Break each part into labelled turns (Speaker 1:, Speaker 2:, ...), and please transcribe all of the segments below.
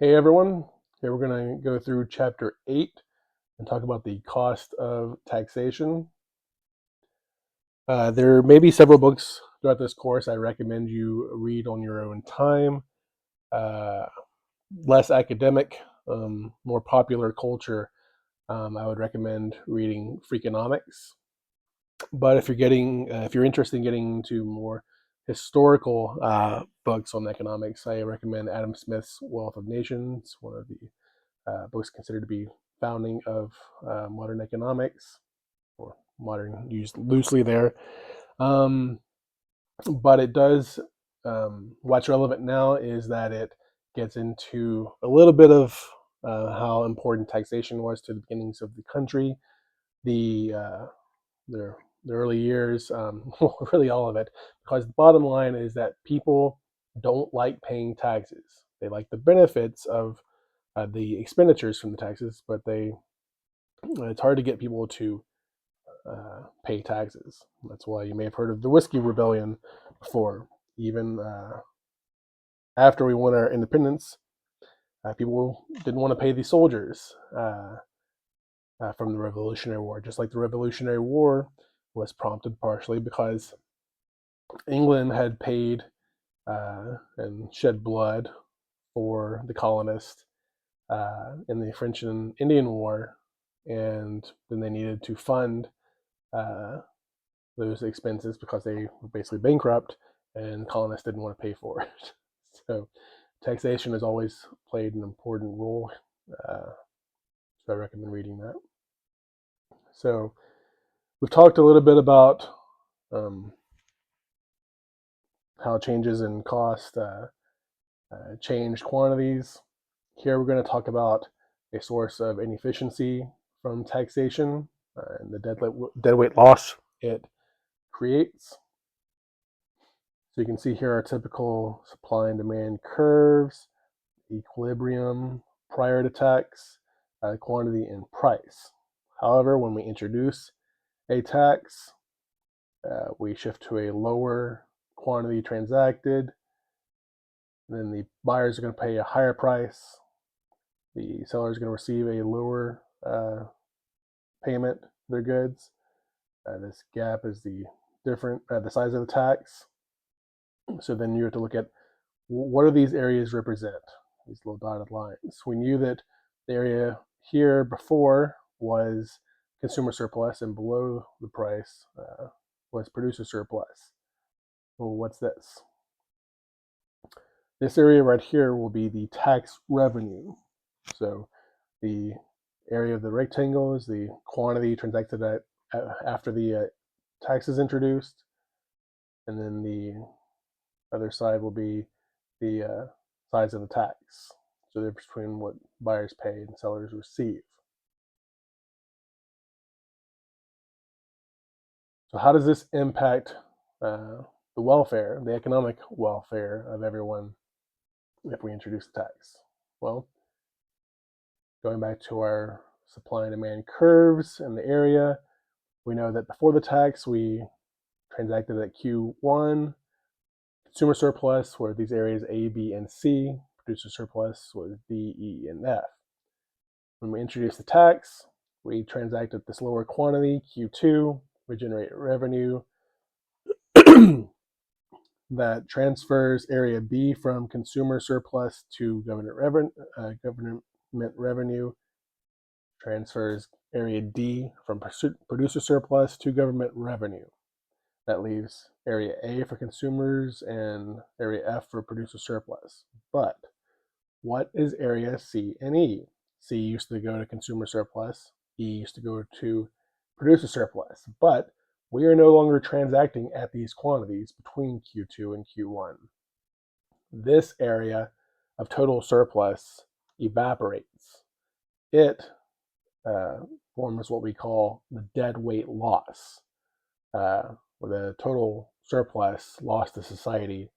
Speaker 1: Hey everyone, here we're going to go through chapter 8 and talk about the cost of taxation. There may be several books throughout this course I recommend you read on your own time. Uh, Less academic, more popular culture, I would recommend reading Freakonomics. But if you're interested in getting into more historical books on economics, I recommend Adam Smith's Wealth of Nations, one of the books considered to be founding of modern economics, or modern used loosely there. Um, but it does, what's relevant now is that it gets into a little bit of how important taxation was to the beginnings of the country, the uh, the, the early years, really all of it, because the bottom line is that people don't like paying taxes. They like the benefits of the expenditures from the taxes, but it's hard to get people to pay taxes. That's why you may have heard of the Whiskey Rebellion before. Even after we won our independence, people didn't want to pay the soldiers from the Revolutionary War. Just like the Revolutionary War was prompted partially because England had paid and shed blood for the colonists in the French and Indian War, and then they needed to fund uh, those expenses because they were basically bankrupt, and colonists didn't want to pay for it. So taxation has always played an important role. So I recommend reading that. So we've talked a little bit about um, how changes in cost change quantities. Here we're going to talk about a source of inefficiency from taxation and the deadweight loss it creates. So you can see here our typical supply and demand curves, equilibrium prior to tax, quantity, and price. However, when we introduce a tax, we shift to a lower quantity transacted. Then the buyers are going to pay a higher price. The seller is going to receive a lower payment for their goods. This gap is the size of the tax. So then you have to look at what do these areas represent, these little dotted lines. We knew that the area here before was consumer surplus, and below the price was producer surplus. Well, what's this? This area right here will be the tax revenue. So the area of the rectangle is the quantity transacted after the tax is introduced, and then the other side will be the size of the tax. So the difference between what buyers pay and sellers receive. So how does this impact the welfare, the economic welfare of everyone if we introduce the tax? Well, going back to our supply and demand curves in the area, we know that before the tax, we transacted at Q1. Consumer surplus were these areas A, B, and C. Producer surplus was D, E, and F. When we introduce the tax, we transact at this lower quantity, Q2, we generate revenue that transfers area B from consumer surplus to government revenue, transfers area D from producer surplus to government revenue. That leaves area A for consumers and area F for producer surplus. But what is area C and E? C used to go to consumer surplus, E used to go to producer surplus, but we are no longer transacting at these quantities between Q2 and Q1. This area of total surplus evaporates. It forms what we call the deadweight loss, with a total surplus lost to society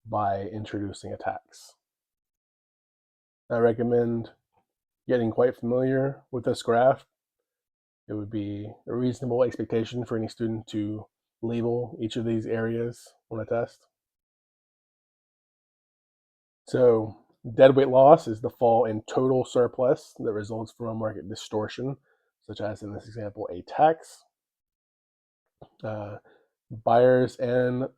Speaker 1: by introducing a tax. I recommend getting quite familiar with this graph. It would be a reasonable expectation for any student to label each of these areas on a test. So Deadweight loss is the fall in total surplus that results from a market distortion, such as in this example, a tax. Buyers and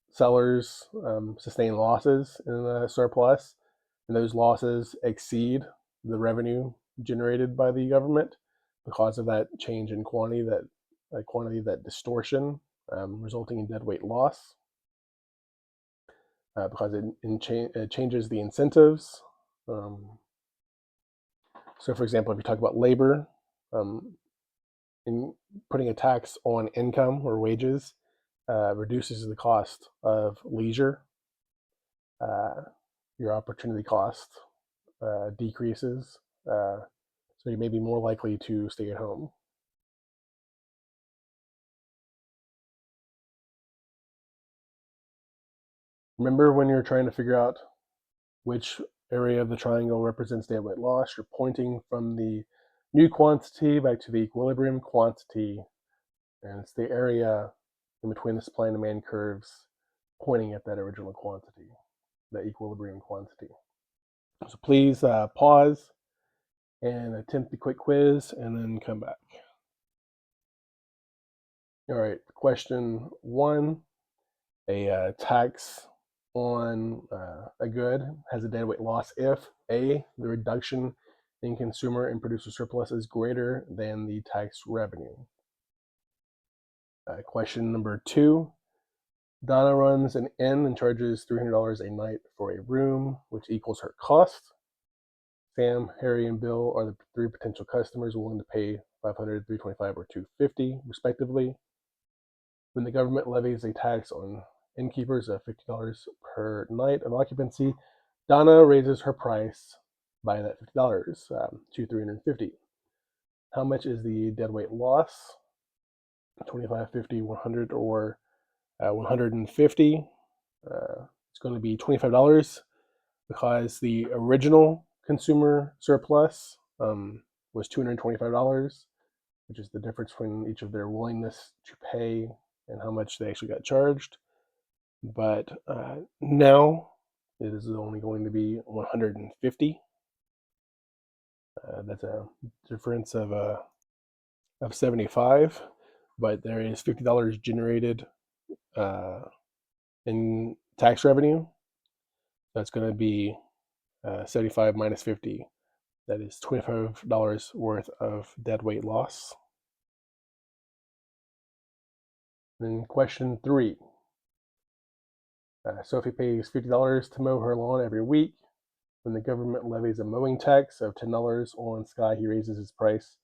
Speaker 1: sellers sustain losses in the surplus, and those losses exceed the revenue generated by the government because of that change in quantity, that distortion, resulting in deadweight loss. Because it changes the incentives. So, for example, if you talk about labor, in putting a tax on income or wages reduces the cost of leisure. Your opportunity cost decreases, so you may be more likely to stay at home. Remember, when you're trying to figure out which area of the triangle represents deadweight loss, you're pointing from the new quantity back to the equilibrium quantity, and it's the area in between the supply and demand curves pointing at that original quantity, the equilibrium quantity. So please pause and attempt the quick quiz and then come back. All right, question 1. A tax on a good has a deadweight loss if A, the reduction in consumer and producer surplus is greater than the tax revenue. Question number 2. Donna runs an inn and charges $300 a night for a room, which equals her cost. Sam, Harry, and Bill are the 3 potential customers willing to pay $500, $325, or $250, respectively. When the government levies a tax on innkeepers of $50 per night of occupancy, Donna raises her price by that $50 to $350. How much is the deadweight loss? 25, 50, 100, or 150? It's going to be $25 because the original consumer surplus was $225, which is the difference between each of their willingness to pay and how much they actually got charged. But now it is only going to be $150. That's a difference of $75, but there is $50 generated in tax revenue. That's going to be 75 minus 50. That is $25 worth of deadweight loss. Then question 3. Sophie pays $50 to mow her lawn every week. When the government levies a mowing tax of $10 on Sky, he raises his price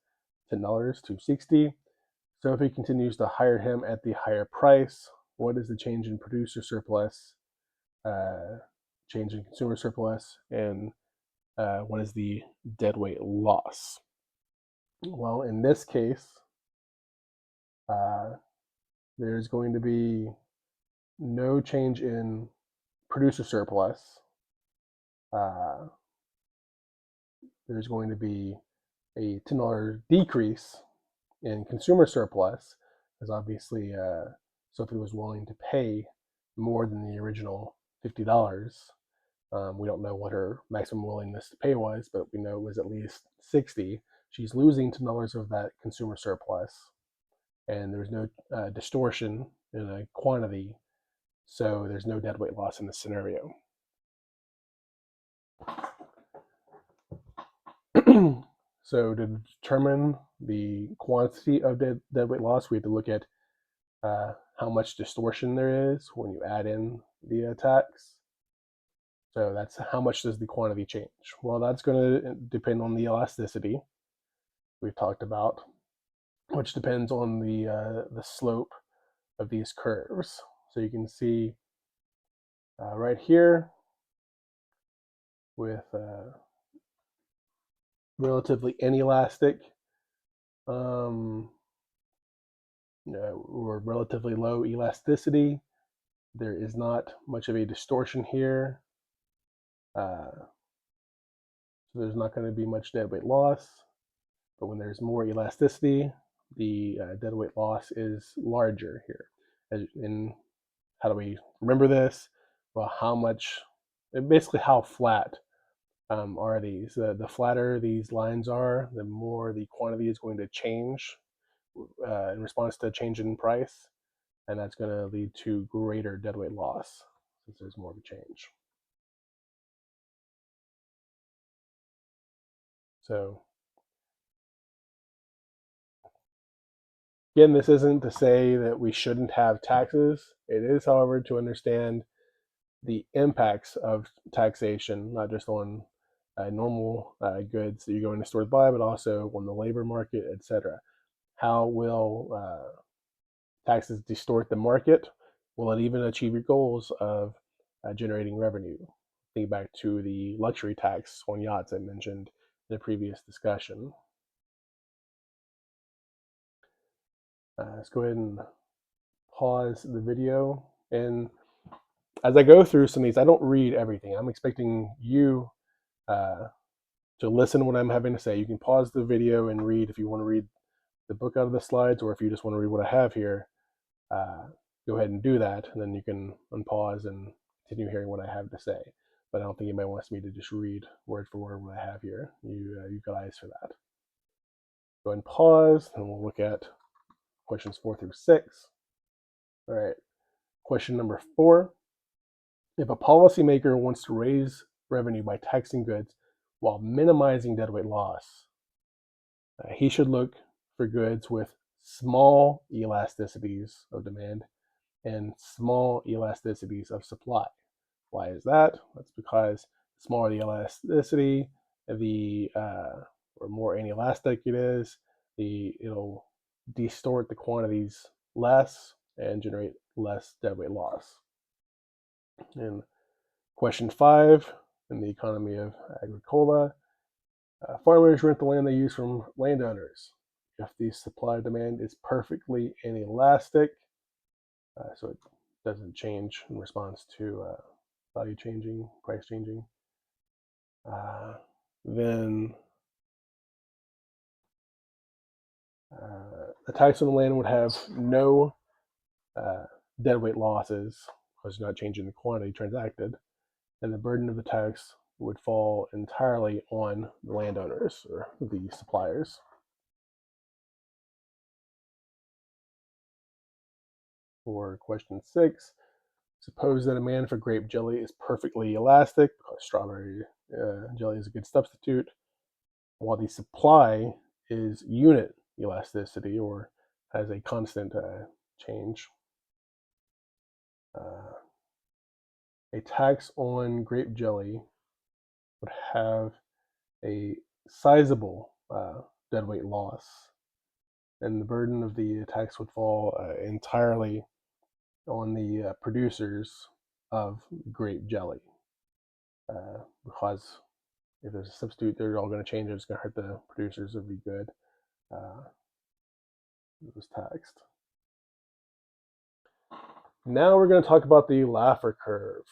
Speaker 1: $10 to $60. Sophie continues to hire him at the higher price. What is the change in producer surplus, change in consumer surplus, and what is the deadweight loss? Well, in this case, there's going to be no change in producer surplus. There's going to be a $10 decrease in consumer surplus, because obviously Sophie was willing to pay more than the original $50. We don't know what her maximum willingness to pay was, but we know it was at least $60. She's losing $10 of that consumer surplus, and there's no distortion in the quantity, so there's no deadweight loss in this scenario. So to determine the quantity of deadweight loss, we have to look at how much distortion there is when you add in the tax. So that's how much does the quantity change? Well, that's going to depend on the elasticity we've talked about, which depends on the slope of these curves. So you can see right here with relatively inelastic or relatively low elasticity, there is not much of a distortion here. So there's not going to be much deadweight loss. But when there's more elasticity, the deadweight loss is larger here. And how do we remember this? Well, how much basically how flat are these. The flatter these lines are, the more the quantity is going to change in response to a change in price, and that's going to lead to greater deadweight loss since there's more of a change. So again, this isn't to say that we shouldn't have taxes. It is, however, to understand the impacts of taxation, not just on normal goods that you go into stores buy, but also on the labor market, etc. How will taxes distort the market? Will it even achieve your goals of generating revenue? Think back to the luxury tax on yachts I mentioned in a previous discussion. Let's go ahead and pause the video. And as I go through some of these, I don't read everything. I'm expecting you to listen to what I'm having to say. You can pause the video and read if you want to read the book out of the slides, or if you just want to read what I have here, go ahead and do that, and then you can unpause and continue hearing what I have to say. But I don't think anybody wants me to just read word for word what I have here. You've got eyes for that. Go ahead and pause, and we'll look at questions 4 through 6. All right, question number 4. If a policymaker wants to raise revenue by taxing goods while minimizing deadweight loss, he should look for goods with small elasticities of demand and small elasticities of supply. Why is that? That's because the smaller the elasticity, the or more inelastic it is, it'll distort the quantities less and generate less deadweight loss. And question 5, in the economy of agricola, farmers rent the land they use from landowners. If the supply demand is perfectly inelastic, so it doesn't change in response to value changing, price changing, then the tax on the land would have no deadweight losses because you're not changing the quantity transacted, and the burden of the tax would fall entirely on the landowners or the suppliers. For question 6, suppose that a demand for grape jelly is perfectly elastic because strawberry jelly is a good substitute, while the supply is unit elasticity or has a constant change. A tax on grape jelly would have a sizable deadweight loss, and the burden of the tax would fall entirely on the producers of grape jelly, because if there's a substitute, they're all going to change. It's going to hurt the producers of the good that was taxed. Now we're going to talk about the Laffer curve.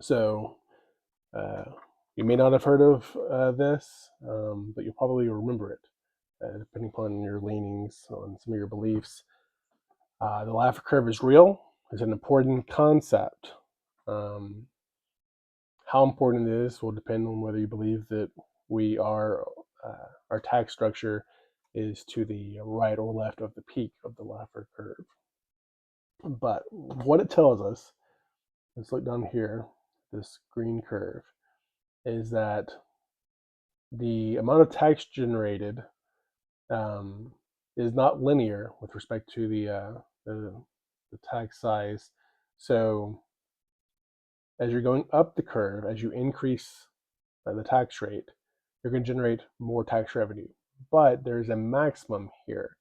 Speaker 1: So you may not have heard of this, but you'll probably remember it, depending upon your leanings on some of your beliefs. The Laffer curve is real. It's an important concept. How important it is will depend on whether you believe that our tax structure is to the right or left of the peak of the Laffer curve. But what it tells us, let's look down here, this green curve, is that the amount of tax generated is not linear with respect to the tax size. So as you're going up the curve, as you increase the tax rate, you're going to generate more tax revenue. But there's a maximum here,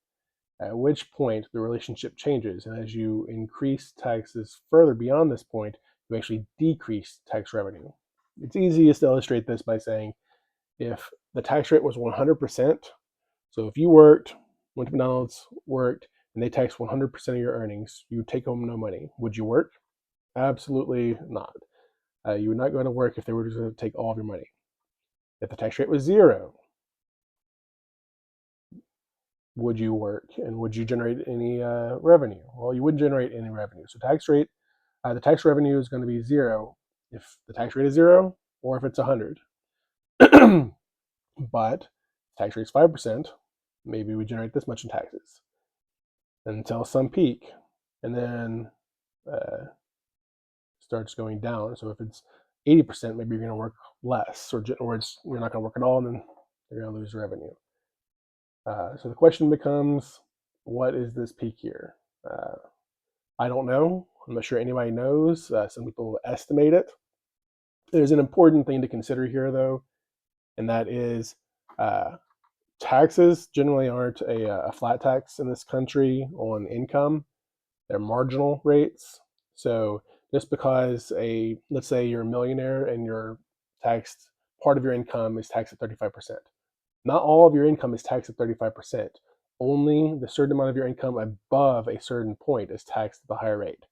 Speaker 1: at which point the relationship changes. And as you increase taxes further beyond this point, you actually decrease tax revenue. It's easiest to illustrate this by saying if the tax rate was 100%, so if you went to McDonald's, worked, and they taxed 100% of your earnings, you take home no money. Would you work? Absolutely not. You would not go to work if they were going to take all of your money. If the tax rate was 0, would you work and would you generate any revenue? Well, you wouldn't generate any revenue. So the tax revenue is going to be 0 if the tax rate is 0 or if it's 100. But tax rate is 5%, maybe we generate this much in taxes until some peak, and then starts going down. So if it's 80%, maybe you're going to work less, or you're not going to work at all, and then you're going to lose revenue. So the question becomes, what is this peak here? I don't know. I'm not sure anybody knows. Some people estimate it. There's an important thing to consider here, though, and that is taxes generally aren't a flat tax in this country on income. They're marginal rates. So just because let's say you're a millionaire and your taxed, part of your income is taxed at 35%. Not all of your income is taxed at 35%. Only the certain amount of your income above a certain point is taxed at the higher rate.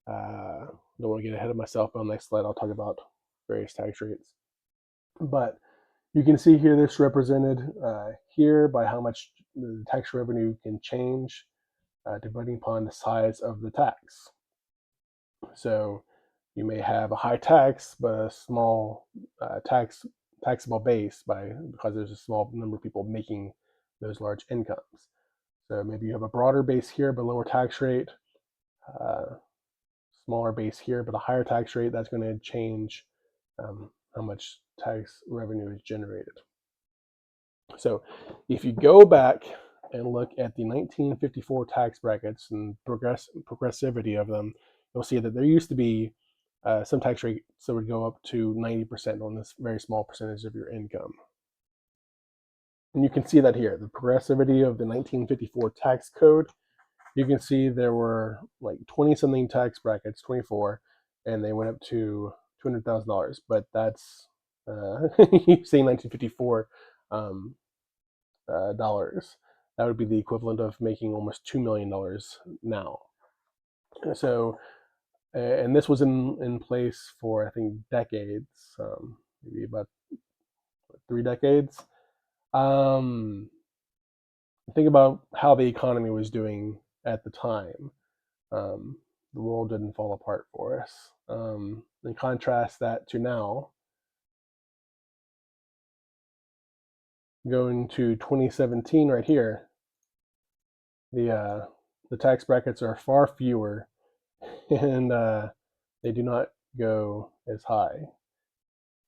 Speaker 1: Don't want to get ahead of myself, but on the next slide I'll talk about various tax rates. But you can see here this represented here by how much the tax revenue can change depending upon the size of the tax. So you may have a high tax but a small taxable base because there's a small number of people making those large incomes. So maybe you have a broader base here but lower tax rate, smaller base here but a higher tax rate. That's going to change how much tax revenue is generated. So if you go back and look at the 1954 tax brackets and progressivity of them, you'll see that there used to be some tax rates that would go up to 90% on this very small percentage of your income. And you can see that here, the progressivity of the 1954 tax code. You can see there were like 20-something tax brackets, 24, and they went up to $200,000. But that's you say 1954 dollars. That would be the equivalent of making almost $2 million now. So, and this was in place for I think decades, maybe about 3 decades. Think about how the economy was doing at the time. The world didn't fall apart for us. And contrast that to now, going to 2017 right here, the tax brackets are far fewer, and they do not go as high.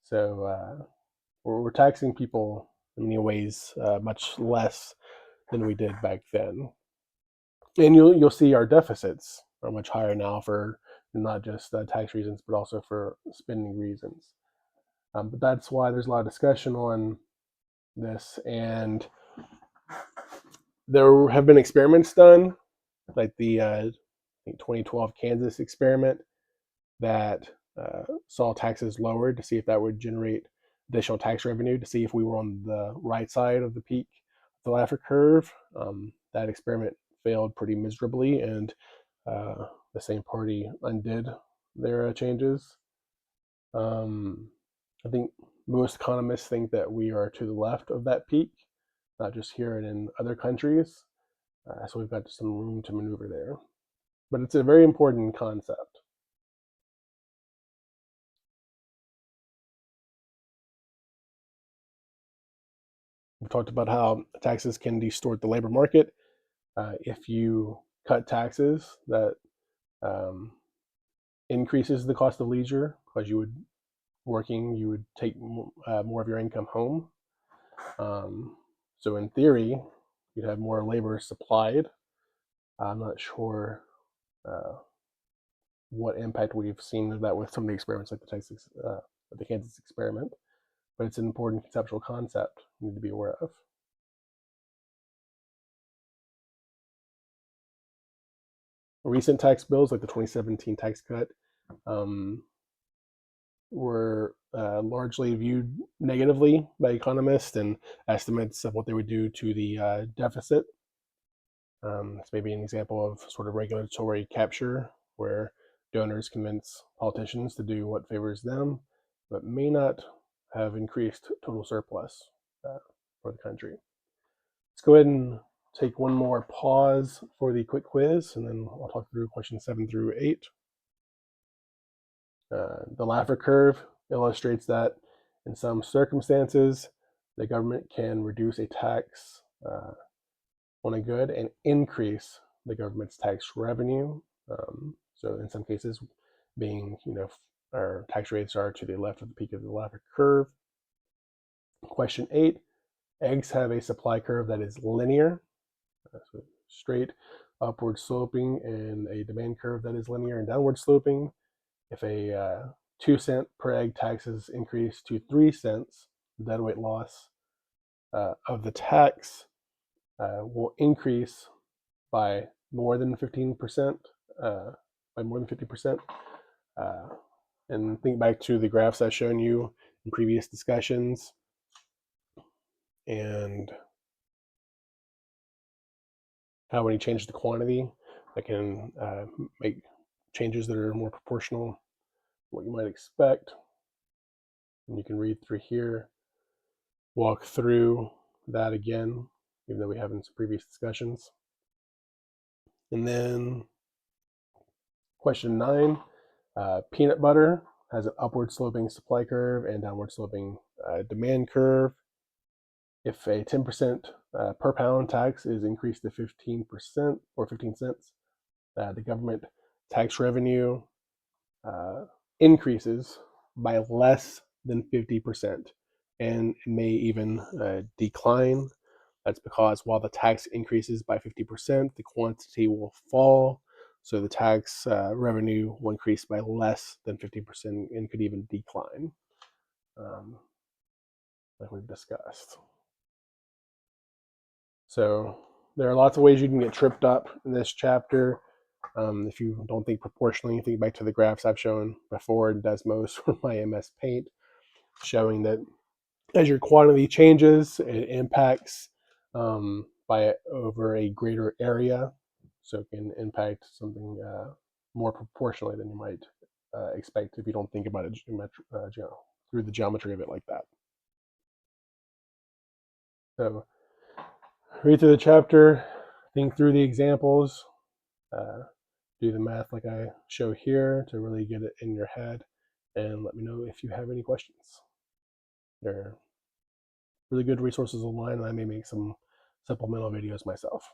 Speaker 1: So we're taxing people in many ways much less than we did back then. And you'll see our deficits are much higher now for not just tax reasons, but also for spending reasons. But that's why there's a lot of discussion on this, and there have been experiments done, like the I think 2012 Kansas experiment that saw taxes lowered to see if that would generate additional tax revenue, to see if we were on the right side of the peak, the Laffer Curve. That experiment failed pretty miserably, and the same party undid their changes. I think most economists think that we are to the left of that peak, not just here and in other countries. So we've got some room to maneuver there. But it's a very important concept. We talked about how taxes can distort the labor market. If you cut taxes, that increases the cost of leisure, because you would take more of your income home. So in theory, you'd have more labor supplied. I'm not sure what impact we've seen of that with some of the experiments like the Kansas experiment, but it's an important conceptual concept you need to be aware of. Recent tax bills, like the 2017 tax cut, were largely viewed negatively by economists and estimates of what they would do to the deficit. It's maybe an example of sort of regulatory capture, where donors convince politicians to do what favors them, but may not have increased total surplus for the country. Let's go ahead and take one more pause for the quick quiz, and then I'll talk through questions 7 through 8. The Laffer Curve illustrates that in some circumstances, the government can reduce a tax on a good and increase the government's tax revenue. So in some cases, being, our tax rates are to the left of the peak of the Laffer Curve. Question 8, eggs have a supply curve that is linear, so straight upward sloping, and a demand curve that is linear and downward sloping. If a 2-cent per egg taxes increase to 3 cents, the deadweight loss of the tax will increase by more than 15%, by more than 50%. And think back to the graphs I've shown you in previous discussions, and how when you change the quantity, that can make changes that are more proportional to what you might expect. And you can read through here, walk through that again, even though we have in some previous discussions. And then question 9, peanut butter has an upward sloping supply curve and downward sloping demand curve. If a 10% per pound tax is increased to 15% or 15 cents, the government tax revenue increases by less than 50% and may even decline. That's because while the tax increases by 50%, the quantity will fall. So the tax revenue will increase by less than 50% and could even decline, like we've discussed. So there are lots of ways you can get tripped up in this chapter. If you don't think proportionally, think back to the graphs I've shown before in Desmos or my MS Paint, showing that as your quantity changes, it impacts by over a greater area, so it can impact something more proportionally than you might expect if you don't think about it through the geometry of it like that. So read through the chapter, think through the examples, do the math like I show here to really get it in your head, and let me know if you have any questions. There are really good resources online, and I may make some supplemental videos myself.